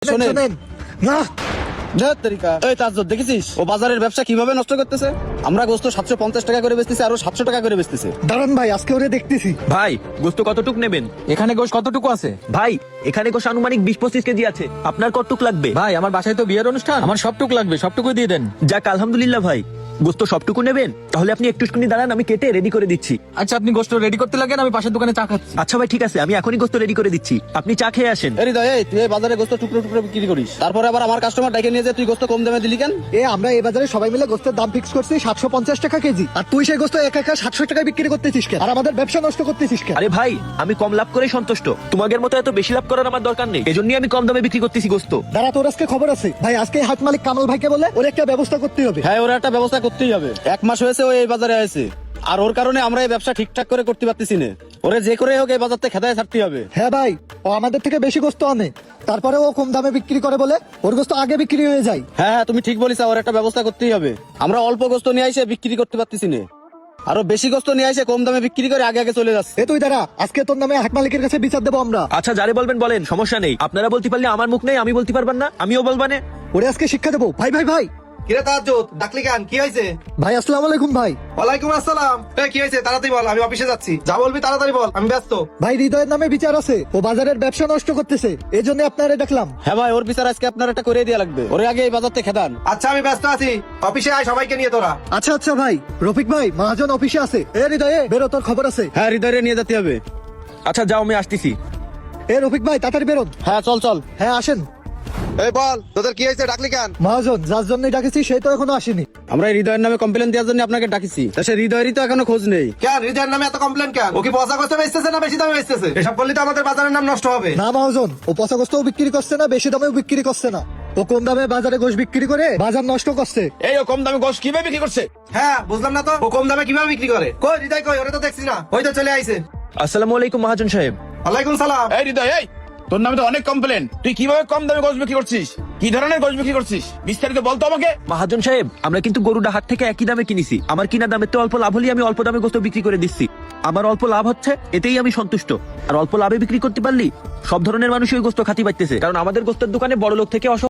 শোনেন না দেখেছিস ও বাজারের ব্যবসা কিভাবে নষ্ট করতেছে। আমরা গোস্ত 750 টাকা করে বেচতেছি, আরো 700 টাকা করে বেচতেছে। দাঁড়ান ভাই, আজকে ওরে দেখতেছি। ভাই গোস্ত কতটুক নেবেন? এখানে গোশ কতটুকু আছে? ভাই এখানে গোশ আনুমানিক 20-25 কেজি আছে। আপনার কতটুক লাগবে? ভাই আমার বাসায় তো বিয়ের অনুষ্ঠান, আমার সবটুকু লাগবে, সবটুকু দিয়ে দেন। যাক আলহামদুলিল্লাহ ভাই, গোস্ত সবটুকু নেবেন? তাহলে আপনি একটুখানি দাঁড়ান, আমি কেটে রেডি করে দিচ্ছি। আচ্ছা আপনি গোস্ত রেডি করতে লাগেন, আমি পাশের দোকানে চা খাচ্ছি। আচ্ছা ভাই ঠিক আছে, আমি এখনই গোস্ত রেডি করে দিচ্ছি, আপনি চা খেয়ে আসেন। তুই এই বাজারে গোস্ত টুকরো টুকরো বিক্রি করিস, তারপরে আবার আমার কাস্টমার ডেকে নিয়ে যে তুই গোস্ত কম দামে দিলি কেন? আমরা এই বাজারে সবাই মিলে গোস্তের দাম ফিক্স করছি 750 টাকা কেজি, আর তুই সেই গোস্ত একা 700 টাকায় বিক্রি করতেছিস কেন? আর আমাদের ব্যবসা নষ্ট করতেছিস কেন? আরে ভাই আমি কম লাভ করে সন্তুষ্ট, তোমাদের মতো এত বেশি লাভ করার আমার দরকার নেই, এজন্যই আমি কম দামে বিক্রি করতেছি গোস্ত। দাঁড়া, তোর আজকে খবর আছে ভাই। আজকে হাট মালিক কামাল ভাইকে বলে ওর একটা ব্যবস্থা করতে হবে। হ্যাঁ, ওর একটা ব্যবস্থা করতেই হবে। 1 মাস হয়েছে ও এই বাজারে আছে, আর ওর কারণে আমরা এই ব্যবসা ঠিকঠাক করে করতে পারতেছি না। ওরে যে করে হোক এই বাজার থেকে খেদায় ছাড়তে হবে। হ্যাঁ ভাই, ও আমাদের থেকে বেশি গোস্ত আনে, তারপরে ও কম দামে বিক্রি করে বলে ওর গোস্ত আগে বিক্রি হয়ে যায়। হ্যাঁ তুমি ঠিক বলিস, ওর একটা ব্যবস্থা করতেই হবে। আমরা অল্প গোস্ত নিয়ে এসে বিক্রি করতে পারতেছি না, আরো বেশি গোস্ত নিয়ে এসে কম দামে বিক্রি করে আগে আগে চলে যাচ্ছে। তুই দাঁড়া, আজকে তোর নামে হাট মালিকের কাছে বিচার দেবো আমরা। আচ্ছা যারে বলবেন বলেন, সমস্যা নেই। আপনারা বলতে পারলে আমার মুখ নেই, আমি বলতে পারবেন না, আমিও বলবানে। ওরে আজকে শিক্ষা দেবো। ভাই ভাই ভাই কিরে তাজ্জুদ, ডাকলি কেন? কি হয়েছে? ভাই, আসসালামু আলাইকুম ভাই। ওয়ালাইকুম আসসালাম। কি হয়েছে তাড়াতাড়ি বল, আমি অফিসে যাচ্ছি। যা বলবি তাড়াতাড়ি বল, আমি ব্যস্ত। ভাই, হৃদয়ের নামে বিচার আছে, ও বাজারের ব্যবসা নষ্ট করতেছে, এই জন্য আপনারে ডাকলাম। হ্যাঁ ভাই, ওর বিচার আজকে আপনার একটা করে দেওয়া লাগবে। ওরে আগে এই বাজার থেকে খেদান। আচ্ছা আমি ব্যস্ত আছি, অফিসে আয় সবাইকে নিয়ে তোরা। আচ্ছা আচ্ছা ভাই। রফিক ভাই, মহাজন অফিসে আছে। হৃদয়ে বেরো, তোর খবর আছে। হ্যাঁ, হৃদয়ে নিয়ে যেতে হবে। আচ্ছা যাও, আমি আসতেছি। রফিক ভাই তাড়াতাড়ি বেরোন। হ্যাঁ চল চল। হ্যাঁ আসেন। এই বল তোদের কি হয়েছে, ডাকলি কেন? মহাজন যার জন্যই ডাকেছি সে তো এখনো আসেনি। আমরা এই হৃদয়ের নামে কমপ্লেন দেওয়ার জন্য আপনাকে ডাকিছি, তা সে হৃদয়েরই তো এখনো খোঁজ নেই। কেন হৃদয়ের নামে এত কমপ্লেন কেন? ও কি পচা গোস্ত বেচতেছে না বেশি দামে বেচতেছে? এসব করলে তো আমাদের বাজারের নাম নষ্ট হবে। না মহাজন, ও পচা গোস্তও বিক্রি করছে না, বেশি দামেও বিক্রি করছে না। ও কম দামে বাজারে গোশ বিক্রি করে বাজার নষ্ট করছে। এই ও কম দামে গোশ কিভাবে বিক্রি করছে? হ্যাঁ বুঝলাম না তো, ও কম দামে কিভাবে বিক্রি করে? কই হৃদয় কই? ওরে তো দেখছি না। ওই তো চলে আইছে। আসসালামু আলাইকুম মহাজন সাহেব। ওয়ালাইকুম সালাম। এই হৃদয়, এই তোর নামে তো অনেক কমপ্লেন, তুই কিভাবে কম দামে গোশ বিক্রি করছিস? কি ধরনের গোশ বিক্রি করছিস বিস্তারিত বলতো আমাকে। মহাজন সাহেব, আমরা কিন্তু গরুটা হাট থেকে একই দামে কিনেছি, আমার কিনা দামের তো অল্প লাভ হলেই আমি অল্প দামে গোস্ত বিক্রি করে দিচ্ছি। আমার অল্প লাভ হচ্ছে, এতেই আমি সন্তুষ্ট। আর অল্প লাভে বিক্রি করতে পারলি সব ধরনের মানুষই ওই গোস্ত খাতি পাইতেছে, কারণ আমাদের গোস্তের দোকানে বড় লোক থেকে